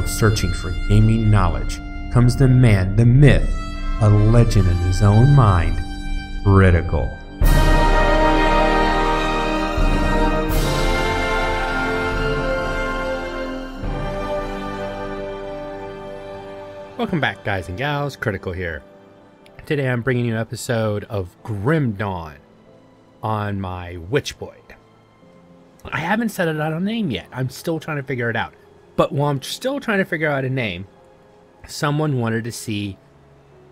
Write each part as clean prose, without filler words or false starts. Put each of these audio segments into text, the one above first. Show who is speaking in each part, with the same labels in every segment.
Speaker 1: searching for gaming knowledge comes the man, the myth, a legend in his own mind, Critical. Welcome back, guys and gals. Critical here. Today I'm bringing you an episode of Grim Dawn on my WitchBlade. I haven't set it out a name yet. I'm still trying to figure it out. But while I'm still trying to figure out a name, someone wanted to see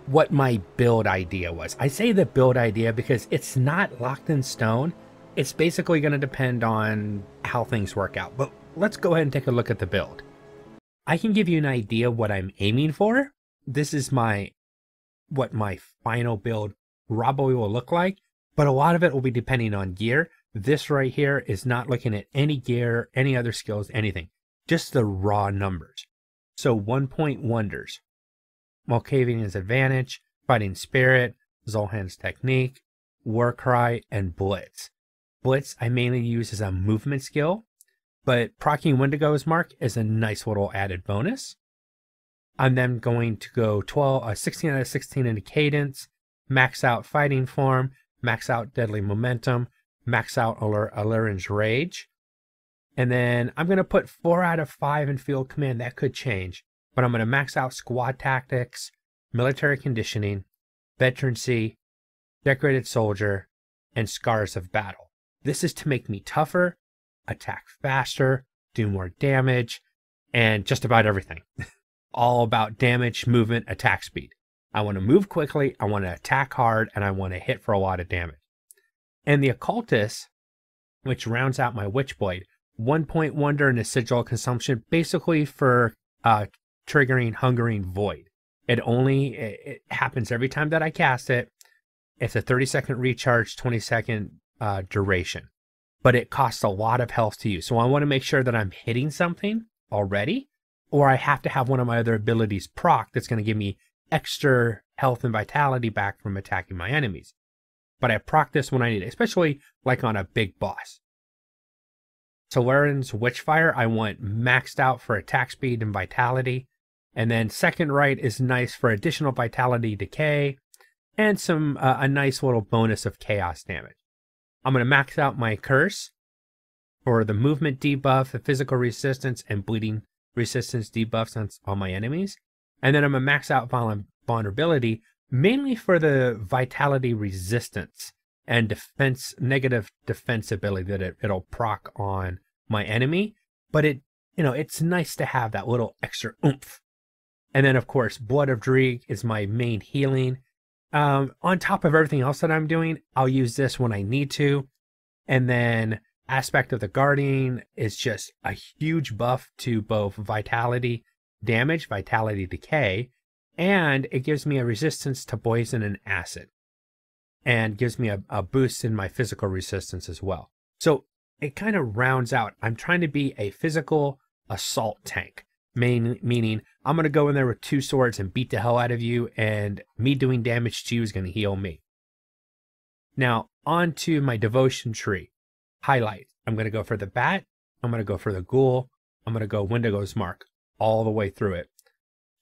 Speaker 1: what my build idea was. I say the build idea because it's not locked in stone. It's basically going to depend on how things work out. But let's go ahead and take a look at the build. I can give you an idea of what I'm aiming for. This is what my final build probably will look like, but a lot of it will be depending on gear. This right here is not looking at any gear, any other skills, anything. Just the raw numbers. So 1 point wonders. Malkavian's Advantage, Fighting Spirit, Zul'Han's Technique, Warcry, and Blitz. Blitz I mainly use as a movement skill, but proccing Wendigo's Mark is a nice little added bonus. I'm then going to go 16 out of 16 into Cadence, max out Fighting Form, max out Deadly Momentum, max out Allurin's Rage. And then I'm going to put 4 out of 5 in Field Command. That could change. But I'm going to max out Squad Tactics, Military Conditioning, Veterancy, Decorated Soldier, and Scars of Battle. This is to make me tougher, attack faster, do more damage, and just about everything. All about damage, movement, attack speed. I want to move quickly, I want to attack hard, and I want to hit for a lot of damage. And the Occultist, which rounds out my WitchBlade, 1 point wonder and a sigil consumption, basically for triggering Hungering Void. It happens every time that I cast it. It's a 30-second recharge, 20-second duration. But it costs a lot of health to use. So I want to make sure that I'm hitting something already, or I have to have one of my other abilities proc that's going to give me extra health and vitality back from attacking my enemies. But I proc this when I need it, especially like on a big boss. Tolarin's Witchfire I want maxed out for attack speed and vitality. And then Second Right is nice for additional vitality decay and a nice little bonus of chaos damage. I'm going to max out my Curse for the movement debuff, the physical resistance, and bleeding resistance debuffs on all my enemies. And then I'm going to max out vulnerability, mainly for the vitality resistance and negative defense ability that it'll proc on my enemy. But it's nice to have that little extra oomph. And then of course, Blood of Dreeg is my main healing. On top of everything else that I'm doing, I'll use this when I need to. And then Aspect of the Guardian is just a huge buff to both vitality damage, vitality decay, and it gives me a resistance to poison and acid. And gives me a boost in my physical resistance as well. So it kind of rounds out. I'm trying to be a physical assault tank. Meaning I'm going to go in there with 2 swords and beat the hell out of you, and me doing damage to you is going to heal me. Now, on to my devotion tree. Highlight. I'm going to go for the bat. I'm going to go for the ghoul. I'm going to go Wendigo's Mark all the way through it.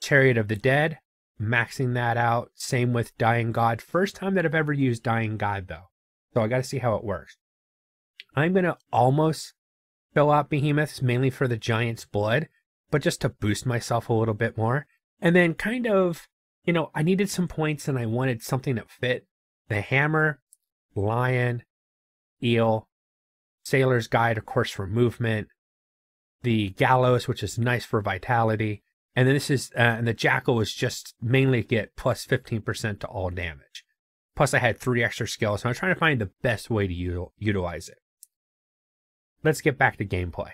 Speaker 1: Chariot of the Dead. Maxing that out. Same with Dying God. First time that I've ever used Dying God, though. So I got to see how it works. I'm going to almost fill out Behemoths, mainly for the Giant's Blood, but just to boost myself a little bit more. And then kind of, I needed some points and I wanted something that fit. The Hammer, Lion, Eel, Sailor's Guide, of course, for movement. The Gallows, which is nice for vitality. And then and the Jackal is just mainly get plus 15% to all damage. Plus I had 3 extra skills, so I'm trying to find the best way to utilize it. Let's get back to gameplay.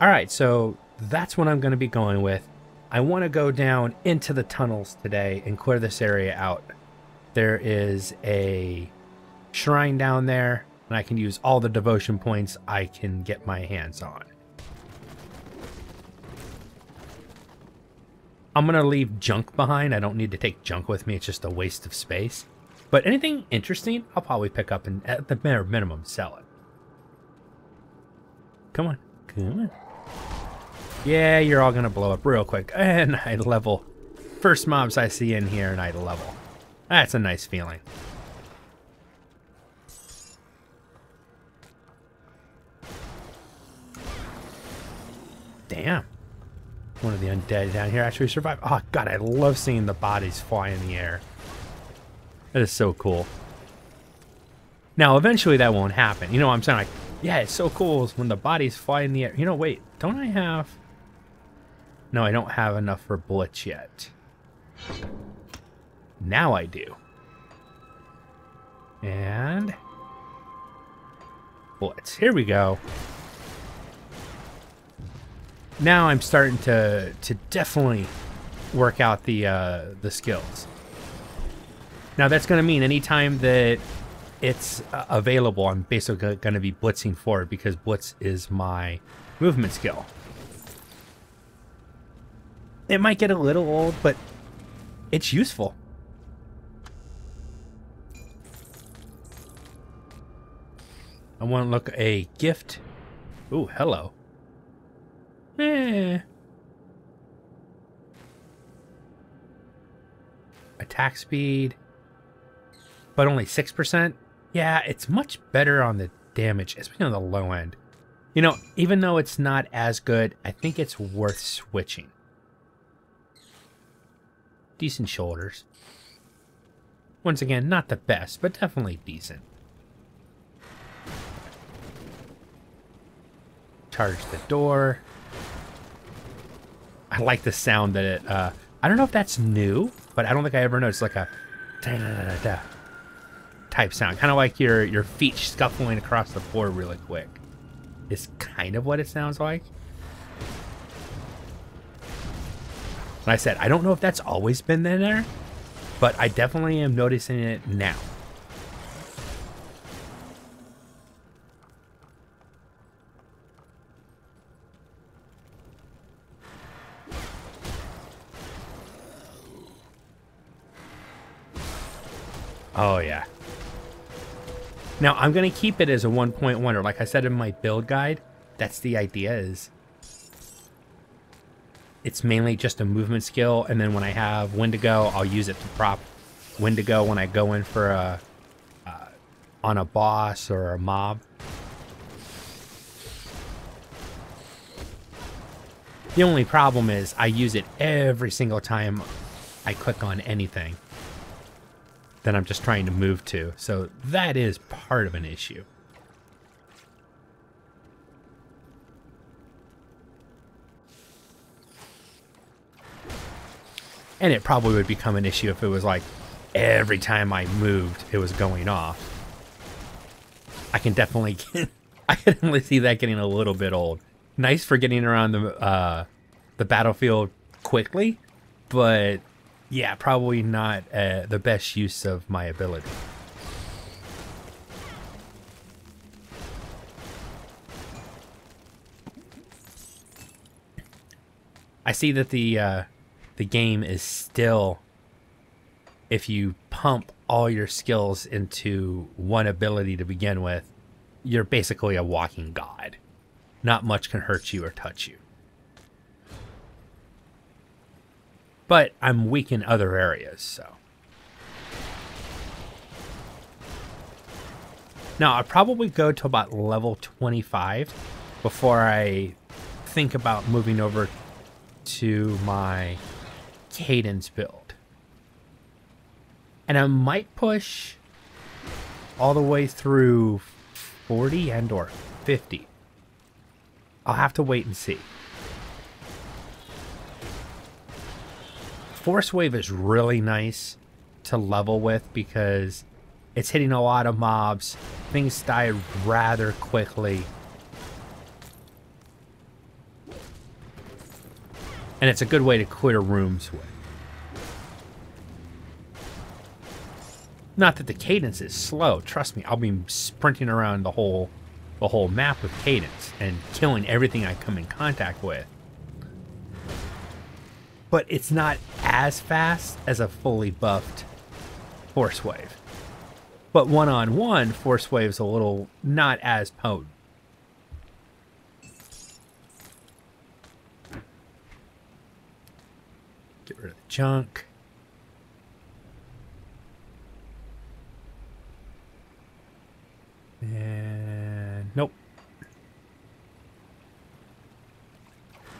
Speaker 1: All right, so that's what I'm going to be going with. I want to go down into the tunnels today and clear this area out. There is a shrine down there, and I can use all the devotion points I can get my hands on. I'm going to leave junk behind. I don't need to take junk with me. It's just a waste of space. But anything interesting, I'll probably pick up and at the bare minimum sell it. Come on. Come on. Yeah, you're all gonna blow up real quick. And I level. First mobs I see in here and I level. That's a nice feeling. Damn. One of the undead down here actually survived. Oh god, I love seeing the bodies fly in the air. That is so cool. Now, eventually that won't happen. You know what I'm saying? Like, yeah, it's so cool when the bodies fly in the air. You know, wait, don't I have... No, I don't have enough for bullets yet. Now I do. And... bullets. Here we go. Now I'm starting to definitely work out the skills. Now that's going to mean anytime that it's available, I'm basically going to be blitzing forward because blitz is my movement skill. It might get a little old, but it's useful. I want to look a gift. Ooh, hello. Attack speed, but only 6%. Yeah, it's much better on the damage, especially on the low end. You know, even though it's not as good, I think it's worth switching. Decent shoulders. Once again, not the best, but definitely decent. Charge the door. I like the sound that it, I don't know if that's new, but I don't think I ever noticed like a da-da-da-da type sound. Kind of like your feet scuffling across the floor really quick. Is kind of what it sounds like. Like I said, I don't know if that's always been there, but I definitely am noticing it now. Oh, yeah. Now, I'm going to keep it as a 1.1, or like I said in my build guide, that's the idea, is it's mainly just a movement skill, and then when I have Wendigo, I'll use it to prop Wendigo when I go in for a on a boss or a mob. The only problem is I use it every single time I click on anything that I'm just trying to move to. So that is part of an issue. And it probably would become an issue if it was like every time I moved, it was going off. I can definitely see that getting a little bit old. Nice for getting around the battlefield quickly, but yeah, probably not the best use of my ability. I see that the game is still, if you pump all your skills into one ability to begin with, you're basically a walking god. Not much can hurt you or touch you. But I'm weak in other areas, so. Now, I'll probably go to about level 25 before I think about moving over to my cadence build. And I might push all the way through 40 and or 50. I'll have to wait and see. Force Wave is really nice to level with because it's hitting a lot of mobs. Things die rather quickly. And it's a good way to clear rooms with. Not that the cadence is slow. Trust me, I'll be sprinting around the whole map with cadence and killing everything I come in contact with. But it's not as fast as a fully buffed Force Wave. But one-on-one, Force Wave's a little not as potent. Get rid of the junk. And nope.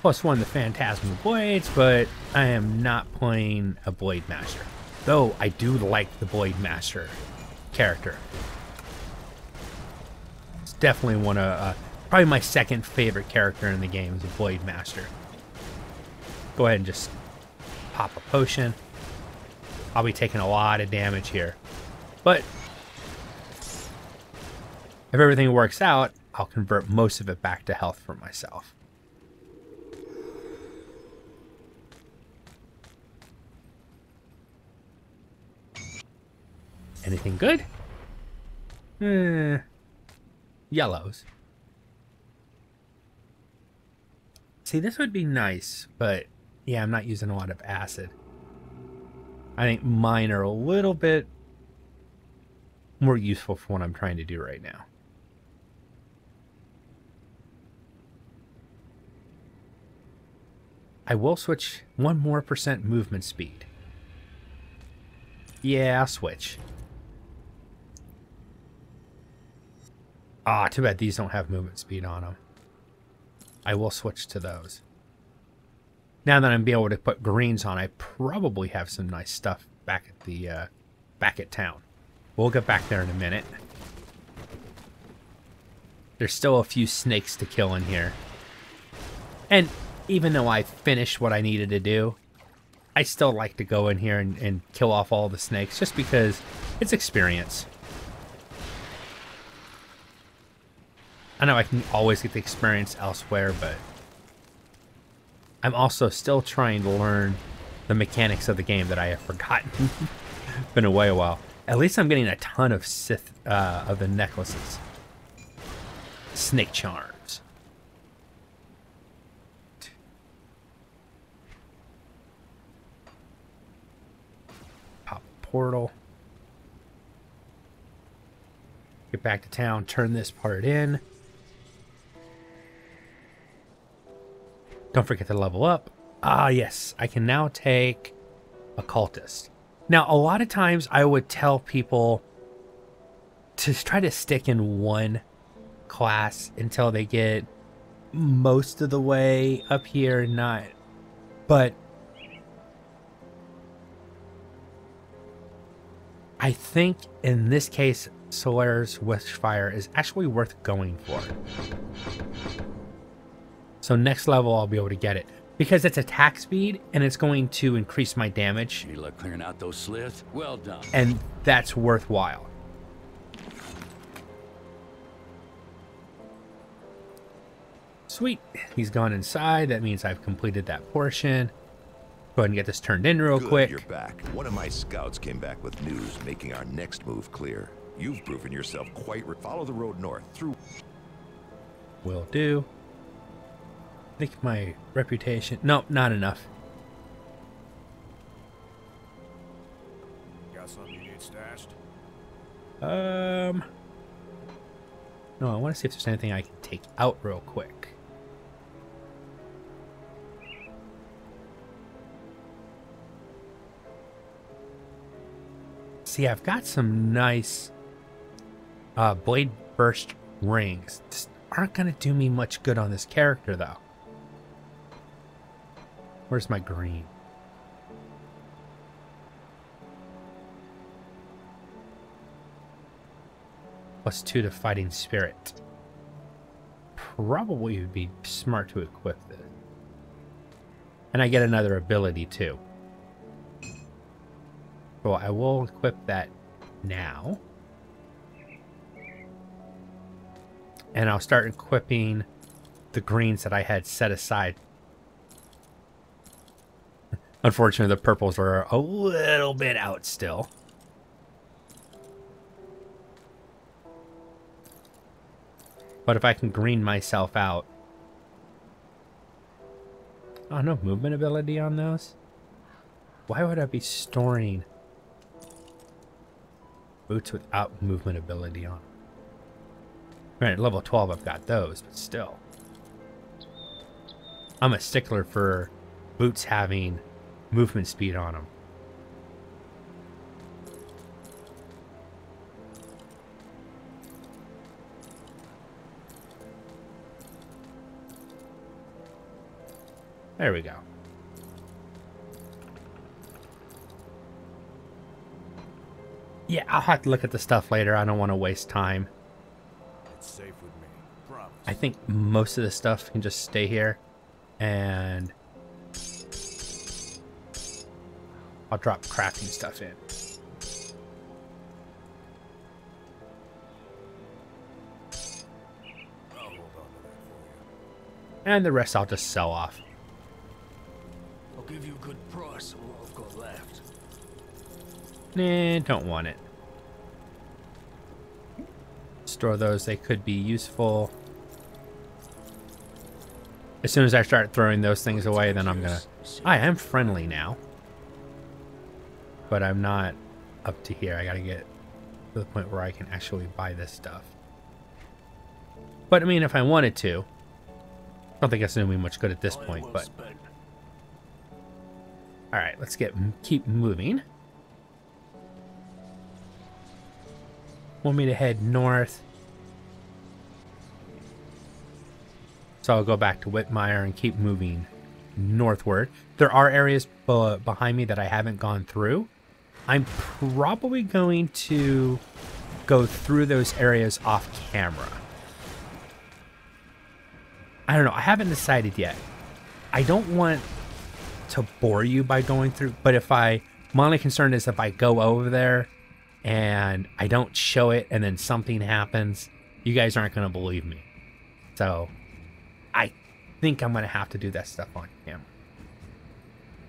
Speaker 1: +1 the Phantasmal Blades, but I am not playing a Blade Master. Though I do like the Blade Master character. It's definitely one of, probably my second favorite character in the game is a Blade Master. Go ahead and just pop a potion. I'll be taking a lot of damage here. But if everything works out, I'll convert most of it back to health for myself. Anything good? Yellows. See, this would be nice, but yeah, I'm not using a lot of acid. I think mine are a little bit more useful for what I'm trying to do right now. I will switch 1% more movement speed. Yeah, I'll switch. Ah, too bad these don't have movement speed on them. I will switch to those. Now that I'm being able to put greens on, I probably have some nice stuff back at the back at town. We'll get back there in a minute. There's still a few snakes to kill in here. And even though I finished what I needed to do, I still like to go in here and kill off all the snakes just because it's experience. I know I can always get the experience elsewhere, but I'm also still trying to learn the mechanics of the game that I have forgotten. Been away a while. At least I'm getting a ton of of the necklaces. Snake charms. Pop portal. Get back to town, turn this part in. Don't forget to level up. Ah, yes. I can now take Occultist. Now, a lot of times I would tell people to try to stick in one class until they get most of the way up here. But I think in this case, Solaris Witchfire is actually worth going for. So next level I'll be able to get it. Because it's attack speed, and it's going to increase my damage.
Speaker 2: Any luck clearing out those sliths? Well done.
Speaker 1: And that's worthwhile. Sweet. He's gone inside. That means I've completed that portion. Go ahead and get this turned in real quick.
Speaker 3: You're back. One of my scouts came back with news making our next move clear. You've proven yourself quite... Follow the road north through...
Speaker 1: Will do. I think my reputation... Nope, not enough.
Speaker 4: Got something you need stashed?
Speaker 1: No, I want to see if there's anything I can take out real quick. See, I've got some nice blade burst rings. Just aren't going to do me much good on this character, though. Where's my green? +2 to fighting spirit. Probably would be smart to equip this. And I get another ability too. So I will equip that now. And I'll start equipping the greens that I had set aside. Unfortunately, the purples are a little bit out still. But if I can green myself out... Oh, no movement ability on those? Why would I be storing boots without movement ability on? Right, level 12 I've got those, but still. I'm a stickler for boots having movement speed on them. There we go. Yeah, I'll have to look at the stuff later. I don't want to waste time.
Speaker 4: It's safe with me. Promise.
Speaker 1: I think most of the stuff can just stay here. And I'll drop crafting stuff in.
Speaker 4: I'll hold on to that for you.
Speaker 1: And the rest I'll just sell off.
Speaker 2: I'll give you a good price on what I've got left.
Speaker 1: Nah, don't want it. Store those, they could be useful. As soon as I start throwing those things away, then I'm gonna... I am friendly now. But I'm not up to here. I gotta get to the point where I can actually buy this stuff. But I mean, if I wanted to... I don't think it's gonna be much good at this point, but... Alright, let's keep moving. Want me to head north. So I'll go back to Whitmire and keep moving northward. There are areas behind me that I haven't gone through. I'm probably going to go through those areas off camera. I don't know. I haven't decided yet. I don't want to bore you by going through, but my only concern is if I go over there and I don't show it and then something happens, you guys aren't going to believe me. So I think I'm going to have to do that stuff on camera.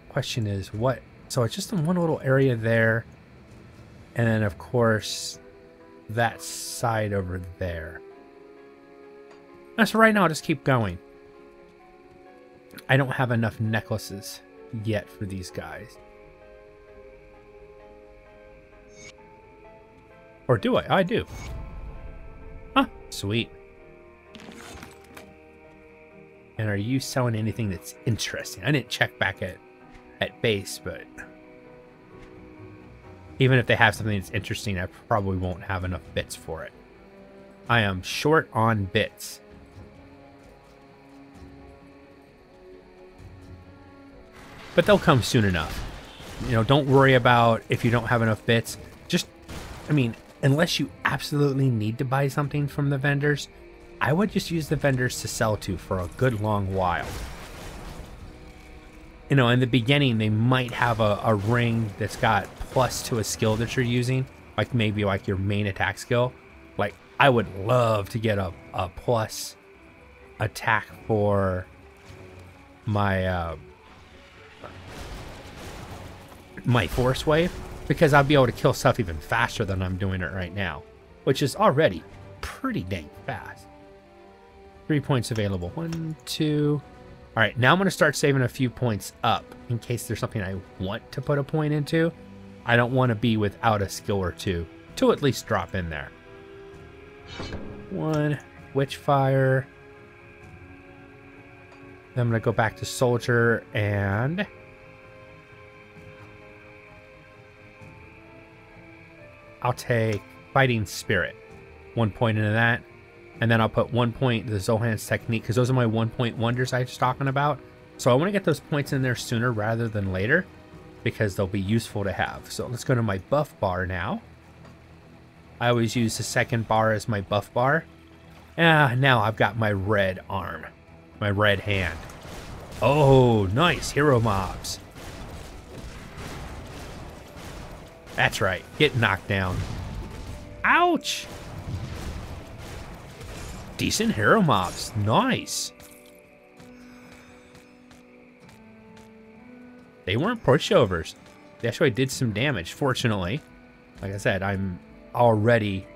Speaker 1: Question is what? So it's just in one little area there. And then of course that side over there. And so right now I'll just keep going. I don't have enough necklaces yet for these guys. Or do I? I do. Huh, sweet. And are you selling anything that's interesting? I didn't check back at base, but even if they have something that's interesting, I probably won't have enough bits for it. I am short on bits. But they'll come soon enough. You know, don't worry about if you don't have enough bits. Just, I mean, unless you absolutely need to buy something from the vendors, I would just use the vendors to sell to for a good long while. You know, in the beginning, they might have a ring that's got plus to a skill that you're using, like maybe like your main attack skill. Like, I would love to get a plus attack for my my force wave, because I'll be able to kill stuff even faster than I'm doing it right now, which is already pretty dang fast. 3 points available. 1, 2. All right, now I'm going to start saving a few points up in case there's something I want to put a point into. I don't want to be without a skill or two to at least drop in there. 1, Witchfire. Then I'm going to go back to Soldier and I'll take Fighting Spirit. 1 point into that. And then I'll put 1 point into the Zohan's Technique, because those are my 1 point wonders I was talking about. So I want to get those points in there sooner rather than later, because they'll be useful to have. So let's go to my buff bar now. I always use the second bar as my buff bar. Now I've got my red arm, my red hand. Oh, nice. Hero mobs. That's right. Get knocked down. Ouch! Decent hero mobs. Nice. They weren't pushovers. They actually did some damage, fortunately. Like I said, I'm already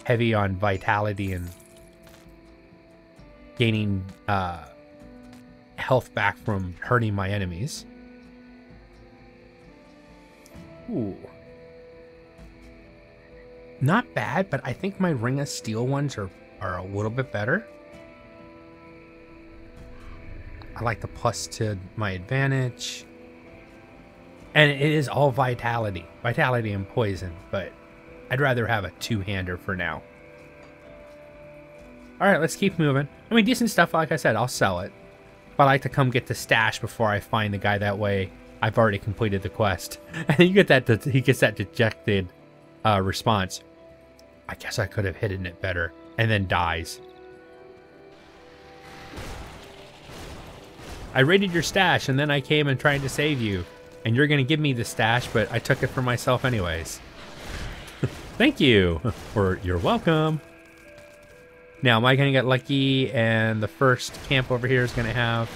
Speaker 1: heavy on vitality and gaining health back from hurting my enemies. Ooh. Not bad, but I think my Ring of Steel ones are a little bit better. I like the plus to my advantage. And it is all vitality. Vitality and poison, but I'd rather have a two-hander for now. Alright, let's keep moving. I mean, decent stuff, like I said, I'll sell it. But I like to come get the stash before I find the guy. That way, I've already completed the quest. And you get that, he gets that dejected response. I guess I could have hidden it better. And then dies. I raided your stash, and then I came and tried to save you. And you're going to give me the stash, but I took it for myself anyways. Thank you. Or you're welcome. Now, am I going to get lucky and the first camp over here is going to have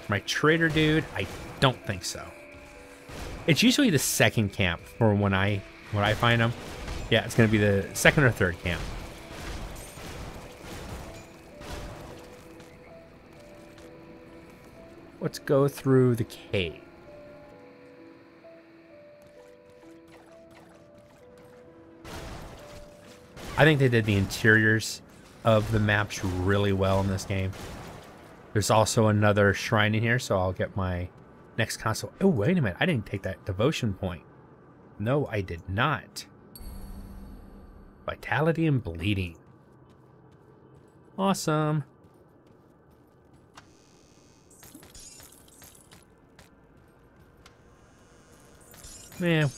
Speaker 1: my trader dude? I don't think so. It's usually the second camp for when I find them. Yeah, it's going to be the second or third camp. Let's go through the cave. I think they did the interiors of the maps really well in this game. There's also another shrine in here, so I'll get my next console. Oh, wait a minute. I didn't take that devotion point. No, I did not. Vitality and bleeding. Awesome.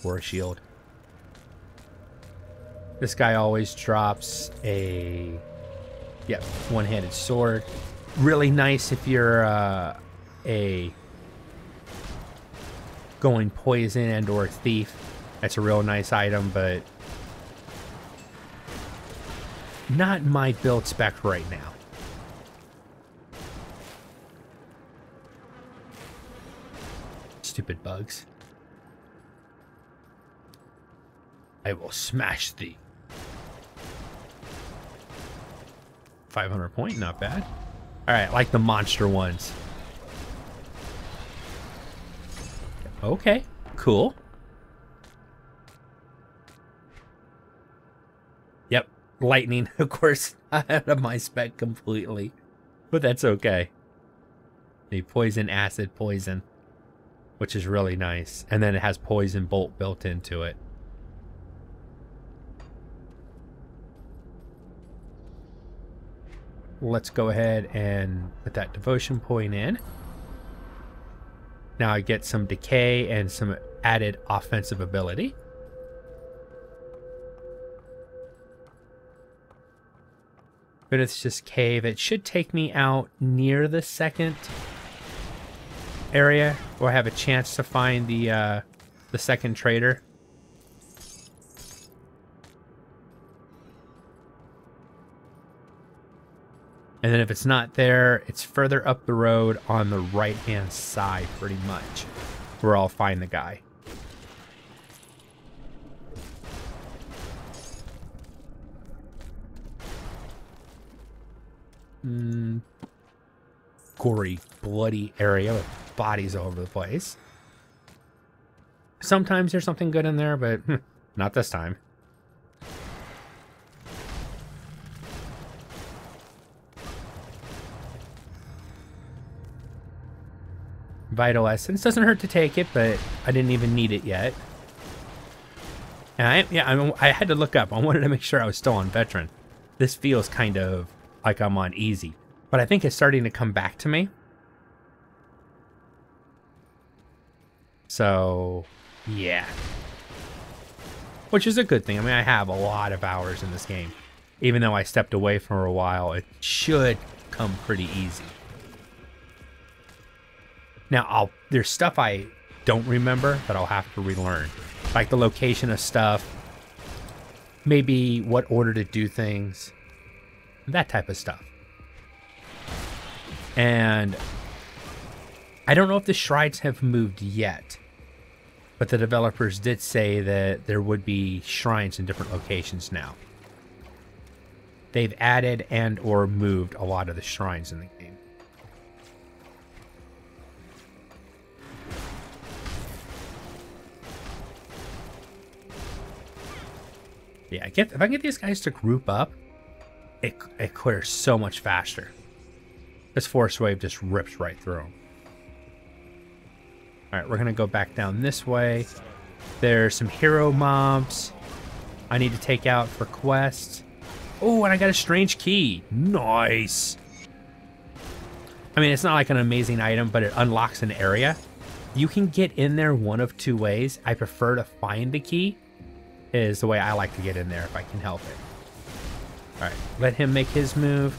Speaker 1: War shield. This guy always drops a one-handed sword. Really nice if you're a going poison and or thief. That's a real nice item, but not my build spec right now. Stupid bugs. I will smash thee. 500 point, not bad. All right, like the monster ones. Okay, cool. Yep, lightning, of course, out of my spec completely, but that's okay. The poison, acid, poison, which is really nice. And then it has poison bolt built into it. Let's go ahead and put that devotion point in. Now I get some decay and some added offensive ability. But it's just cave. It should take me out near the second area where I have a chance to find the second trader. And then if it's not there, it's further up the road on the right-hand side, pretty much, where I'll find the guy. Gory, bloody area with bodies all over the place. Sometimes there's something good in there, but not this time. Vital Essence. Doesn't hurt to take it, but I didn't even need it yet. And I had to look up. I wanted to make sure I was still on Veteran. This feels kind of like I'm on Easy. But I think it's starting to come back to me. So, yeah. Which is a good thing. I mean, I have a lot of hours in this game. Even though I stepped away for a while, it should come pretty easy. Now, there's stuff I don't remember that I'll have to relearn. Like the location of stuff, maybe what order to do things, that type of stuff. And I don't know if the shrines have moved yet, but the developers did say that there would be shrines in different locations now. They've added and or moved a lot of the shrines in the game. Yeah, if I get these guys to group up, it clears so much faster. This force wave just rips right through them. Alright, we're gonna go back down this way. There's some hero mobs I need to take out for quests. Oh, and I got a strange key. Nice! I mean, it's not like an amazing item, but it unlocks an area. You can get in there one of two ways. I prefer to find the key, is the way I like to get in there if I can help it. Alright, let him make his move.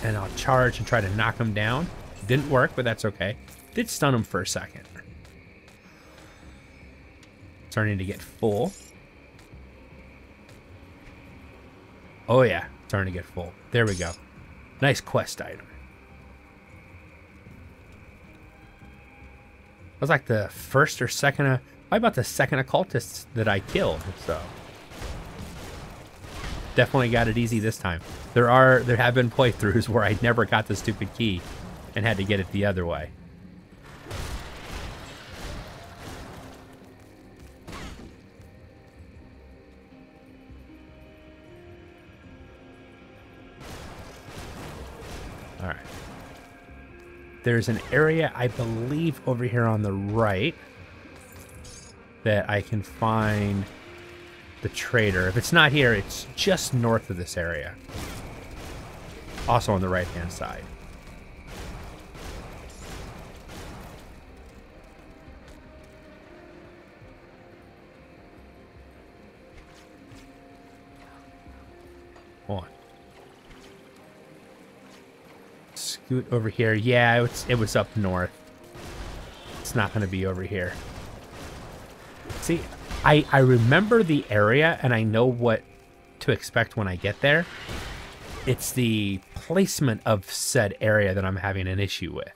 Speaker 1: And I'll charge and try to knock him down. Didn't work, but that's okay. Did stun him for a second. Starting to get full. Oh yeah, starting to get full. There we go. Nice quest item. That was like the first or second, probably about the second occultist that I killed, so. Definitely got it easy this time. There have been playthroughs where I never got the stupid key and had to get it the other way. All right. There's an area, I believe, over here on the right that I can find the trader. If it's not here, it's just north of this area. Also on the right-hand side. Hold on. Scoot over here. Yeah, it was up north. It's not going to be over here. See, I remember the area and I know what to expect when I get there. It's the placement of said area that I'm having an issue with.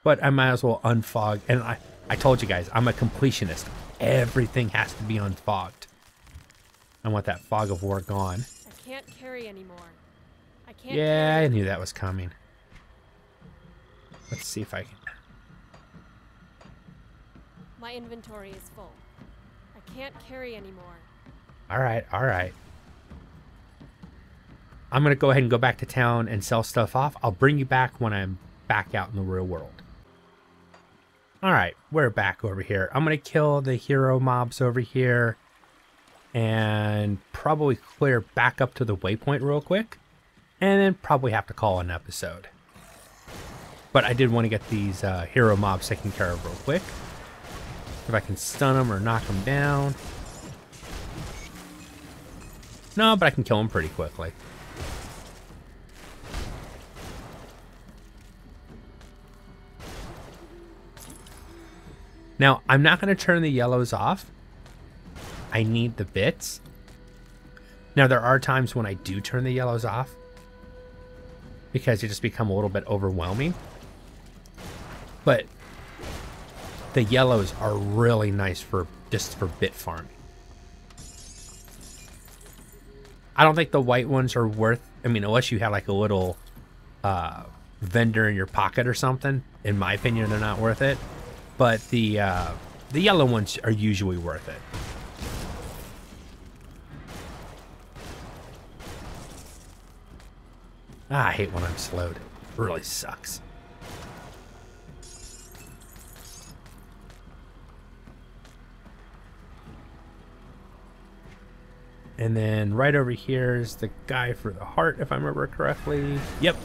Speaker 1: But I might as well unfog. And I told you guys, I'm a completionist. Everything has to be unfogged. I want that fog of war gone.
Speaker 5: I can't carry anymore. I can't.
Speaker 1: Yeah,
Speaker 5: carry.
Speaker 1: I knew that was coming. Let's see if I can.
Speaker 5: My inventory is full. I can't carry anymore.
Speaker 1: All right, all right. I'm going to go ahead and go back to town and sell stuff off. I'll bring you back when I'm back out in the real world. All right, we're back over here. I'm going to kill the hero mobs over here and probably clear back up to the waypoint real quick. And then probably have to call an episode. But I did want to get these hero mobs taken care of real quick. If I can stun them or knock them down. No, but I can kill them pretty quickly. Now, I'm not going to turn the yellows off. I need the bits. Now, there are times when I do turn the yellows off because they just become a little bit overwhelming. But the yellows are really nice for just for bit farming. I don't think the white ones are worth, I mean, unless you have like a little vendor in your pocket or something. In my opinion, they're not worth it. But the yellow ones are usually worth it. I hate when I'm slowed. It really sucks. And then right over here is the guy for the heart, if I remember correctly. Yep.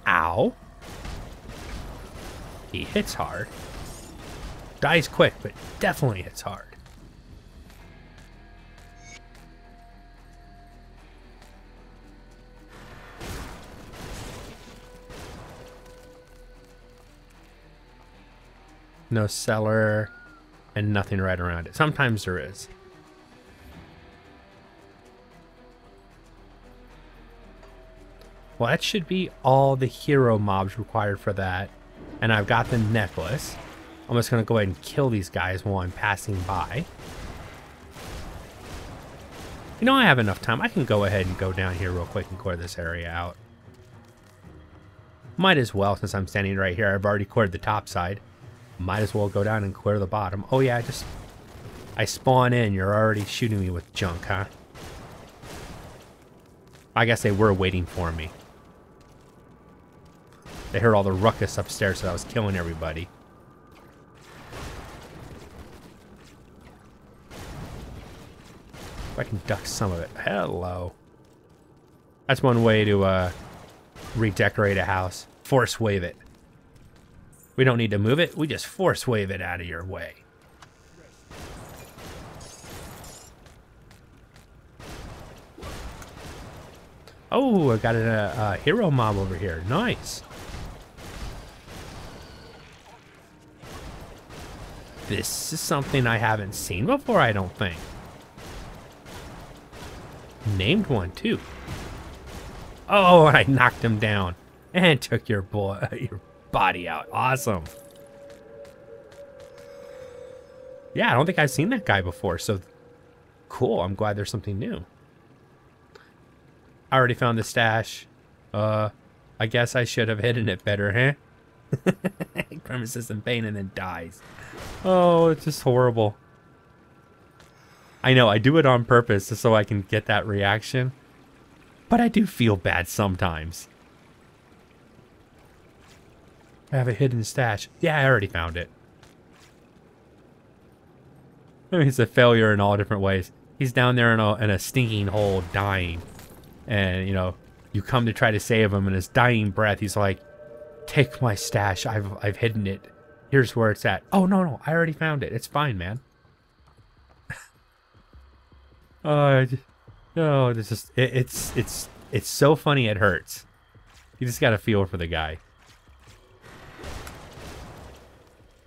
Speaker 1: Ow. He hits hard. Dies quick, but definitely hits hard. No cellar. And nothing right around it. Sometimes there is. Well, that should be all the hero mobs required for that. And I've got the necklace. I'm just going to go ahead and kill these guys while I'm passing by. You know, I have enough time. I can go ahead and go down here real quick and clear this area out. Might as well, since I'm standing right here. I've already cleared the top side. Might as well go down and clear the bottom. Oh yeah, I spawn in. You're already shooting me with junk, huh? I guess they were waiting for me. They heard all the ruckus upstairs, so I was killing everybody. If I can duck some of it. Hello. That's one way to redecorate a house. Force wave it. We don't need to move it. We just force wave it out of your way. Oh, I got a hero mob over here. Nice. This is something I haven't seen before, I don't think. Named one, too. Oh, I knocked him down. And took your body out. Awesome. Yeah, I don't think I've seen that guy before, so cool. I'm glad there's something new. I already found the stash. I guess I should have hidden it better, huh? Premises in pain and then dies. Oh, it's just horrible. I know, I do it on purpose just so I can get that reaction. But I do feel bad sometimes. I have a hidden stash. Yeah, I already found it. I mean, it's a failure in all different ways. He's down there in a stinking hole dying. And, you know, you come to try to save him, and his dying breath, he's like, take my stash. I've hidden it. Here's where it's at. Oh, no, I already found it. It's fine, man. No, this is it's so funny it hurts. You just gotta feel for the guy.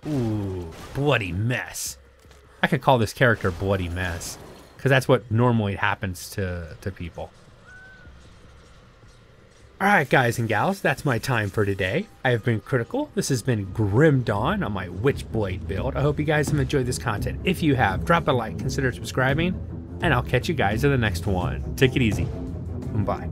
Speaker 1: Ooh, bloody mess. I could call this character Bloody Mess, because that's what normally happens to people. Alright guys and gals, that's my time for today. I have been Critical. This has been Grim Dawn on my WitchBlade build. I hope you guys have enjoyed this content. If you have, drop a like, consider subscribing, and I'll catch you guys in the next one. Take it easy. Bye.